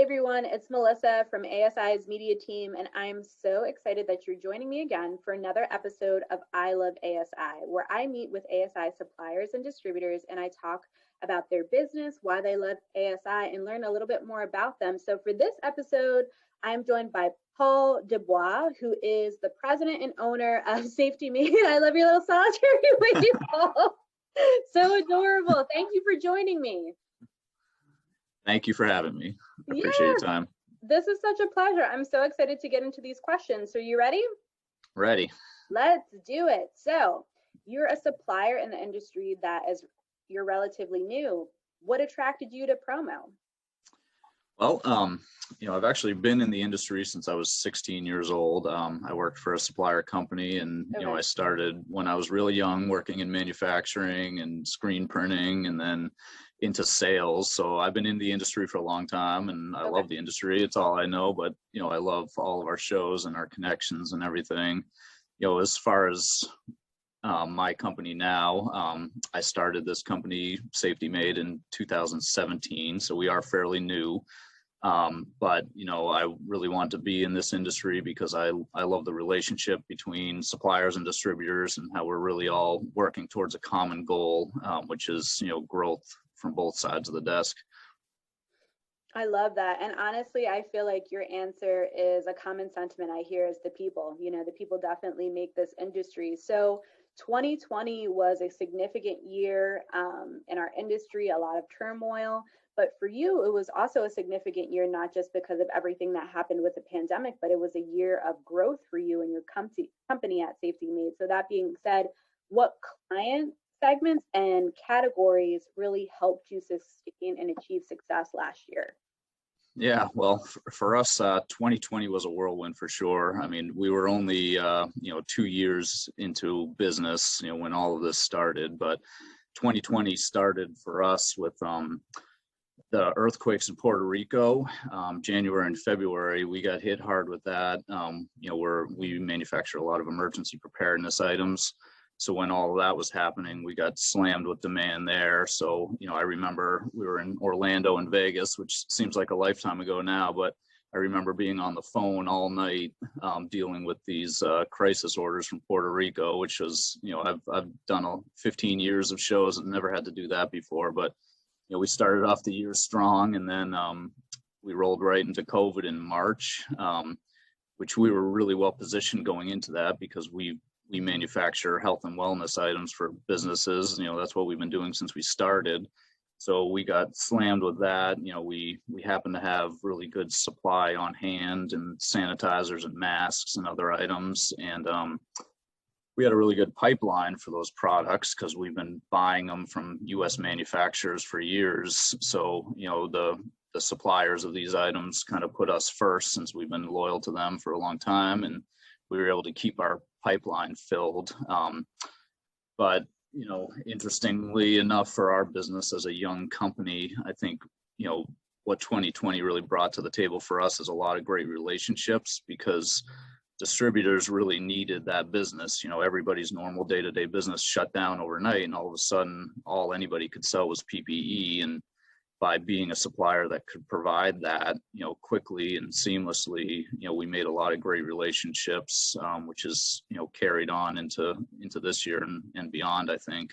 everyone, it's Melissa from ASI's media team, and I'm so excited that you're joining me again for another episode of I Love ASI, where I meet with ASI suppliers and distributors and I talk about their business, why they love ASI, and learn a little bit more about them. So for this episode, I'm joined by Paul Dubois, who is the president and owner of Safety Made. I love your little solitary wave, Paul. So adorable. Thank you for joining me. Thank you for having me. I appreciate your time. This is such a pleasure. I'm so excited to get into these questions. So you ready? Ready. Let's do it. So you're a supplier in the industry you're relatively new. What attracted you to promo? Well, I've actually been in the industry since I was 16 years old. I worked for a supplier company and, I started when I was really young working in manufacturing and screen printing and then into sales. So I've been in the industry for a long time and I love the industry. It's all I know, but, I love all of our shows and our connections and everything. As far as my company now, I started this company, Safety Made, in 2017. So we are fairly new. But I really want to be in this industry because I love the relationship between suppliers and distributors and how we're really all working towards a common goal, which is, growth from both sides of the desk. I love that. And honestly, I feel like your answer is a common sentiment I hear is the people. The people definitely make this industry. So 2020 was a significant year in our industry, a lot of turmoil. But for you, it was also a significant year, not just because of everything that happened with the pandemic, but it was a year of growth for you and your company at Safety Made. So that being said, what client segments and categories really helped you sustain and achieve success last year? Yeah, well, for us, 2020 was a whirlwind for sure. I mean, we were only, 2 years into business, when all of this started. But 2020 started for us with the earthquakes in Puerto Rico, January and February. We got hit hard with that. We manufacture a lot of emergency preparedness items. So when all of that was happening, we got slammed with demand there. So, I remember we were in Orlando and Vegas, which seems like a lifetime ago now, but I remember being on the phone all night dealing with these crisis orders from Puerto Rico, which was, I've done 15 years of shows and never had to do that before. But, we started off the year strong and then we rolled right into COVID in March, which we were really well positioned going into that because we manufacture health and wellness items for businesses. That's what we've been doing since we started. So we got slammed with that. We happen to have really good supply on hand and sanitizers and masks and other items. And we had a really good pipeline for those products because we've been buying them from U.S. manufacturers for years. So, the suppliers of these items kind of put us first since we've been loyal to them for a long time. And we were able to keep our pipeline filled. But, interestingly enough for our business as a young company, I think, what 2020 really brought to the table for us is a lot of great relationships because distributors really needed that business. Everybody's normal day-to-day business shut down overnight and all of a sudden all anybody could sell was PPE. And by being a supplier that could provide that, quickly and seamlessly, we made a lot of great relationships, which is, carried on into this year and beyond, I think.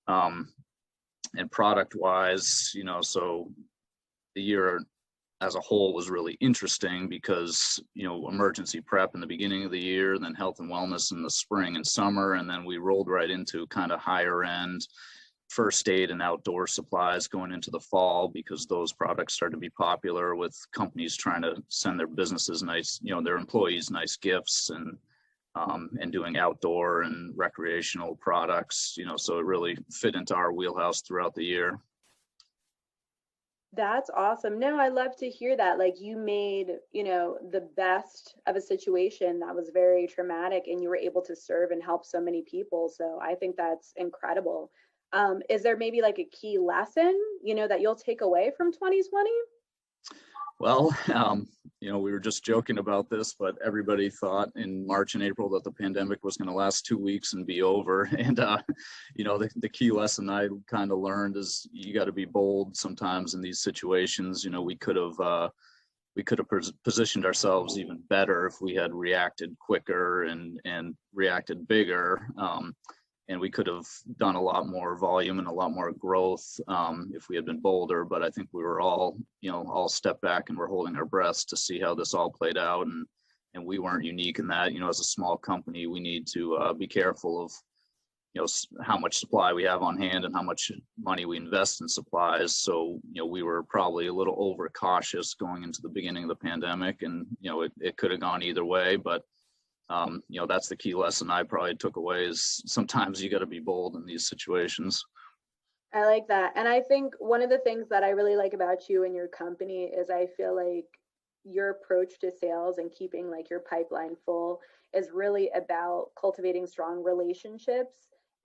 And product wise, so the year as a whole was really interesting because, emergency prep in the beginning of the year, then health and wellness in the spring and summer. And then we rolled right into kind of higher end first aid and outdoor supplies going into the fall because those products started to be popular with companies trying to send their businesses nice, their employees nice gifts and doing outdoor and recreational products, so it really fit into our wheelhouse throughout the year. That's awesome. No, I love to hear that. Like you made, the best of a situation that was very traumatic and you were able to serve and help so many people. So I think that's incredible. Is there maybe like a key lesson, that you'll take away from 2020? Well, We were just joking about this, but everybody thought in March and April that the pandemic was going to last 2 weeks and be over. And, the key lesson I kind of learned is you got to be bold sometimes in these situations. We could have positioned ourselves even better if we had reacted quicker and reacted bigger. And we could have done a lot more volume and a lot more growth if we had been bolder. But I think we were all stepped back and we're holding our breaths to see how this all played out. And we weren't unique in that. As a small company, we need to be careful of how much supply we have on hand and how much money we invest in supplies. So we were probably a little overcautious going into the beginning of the pandemic, and it could have gone either way. But that's the key lesson I probably took away, is sometimes you got to be bold in these situations. I like that. And I think one of the things that I really like about you and your company is I feel like your approach to sales and keeping like your pipeline full is really about cultivating strong relationships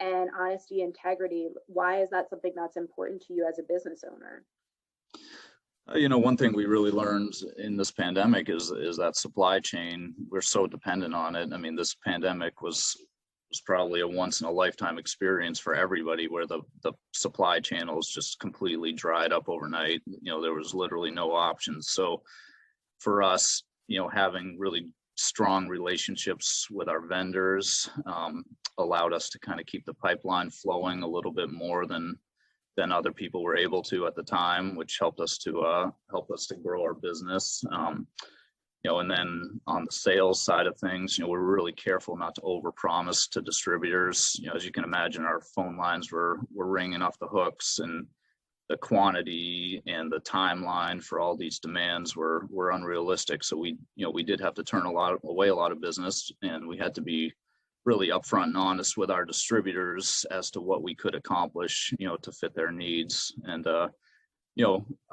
and honesty, integrity. Why is that something that's important to you as a business owner? One thing we really learned in this pandemic is that supply chain, we're so dependent on it. I mean, this pandemic was probably a once in a lifetime experience for everybody, where the supply channels just completely dried up overnight. There was literally no options. So for us, having really strong relationships with our vendors allowed us to kind of keep the pipeline flowing a little bit more than other people were able to at the time, which helped us to grow our business. And then on the sales side of things, we're really careful not to overpromise to distributors. As you can imagine, our phone lines were ringing off the hooks, and the quantity and the timeline for all these demands were unrealistic. So we did have to turn a lot of business, and we had to be really upfront and honest with our distributors as to what we could accomplish, to fit their needs. And,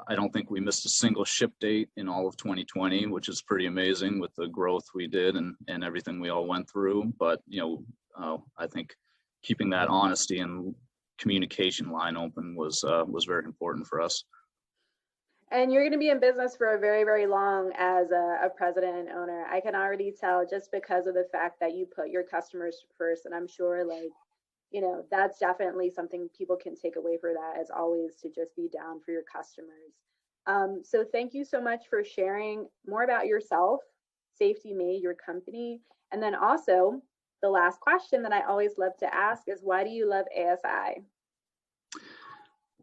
I don't think we missed a single ship date in all of 2020, which is pretty amazing with the growth we did and everything we all went through. But, I think keeping that honesty and communication line open was very important for us. And you're going to be in business for a very, very long as a president and owner. I can already tell just because of the fact that you put your customers first. And I'm sure that's definitely something people can take away for that, as always, to just be down for your customers. So thank you so much for sharing more about yourself, Safety Made, your company. And then also the last question that I always love to ask is, why do you love ASI?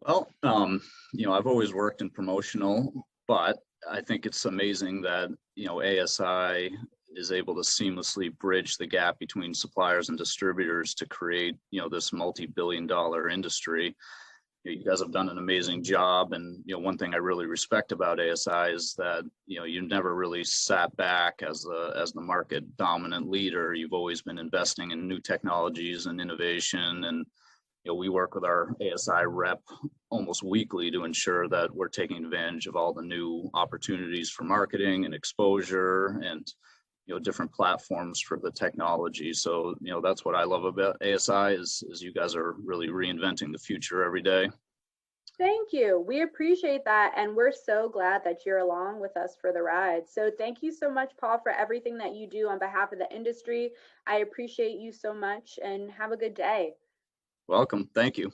Well, I've always worked in promotional, but I think it's amazing that, ASI is able to seamlessly bridge the gap between suppliers and distributors to create, this multi-billion-dollar industry. You guys have done an amazing job. And, one thing I really respect about ASI is that, you never really sat back as the market dominant leader. You've always been investing in new technologies and innovation. And we work with our ASI rep almost weekly to ensure that we're taking advantage of all the new opportunities for marketing and exposure and, different platforms for the technology. So, that's what I love about ASI is you guys are really reinventing the future every day. Thank you. We appreciate that. And we're so glad that you're along with us for the ride. So thank you so much, Paul, for everything that you do on behalf of the industry. I appreciate you so much, and have a good day. Welcome. Thank you.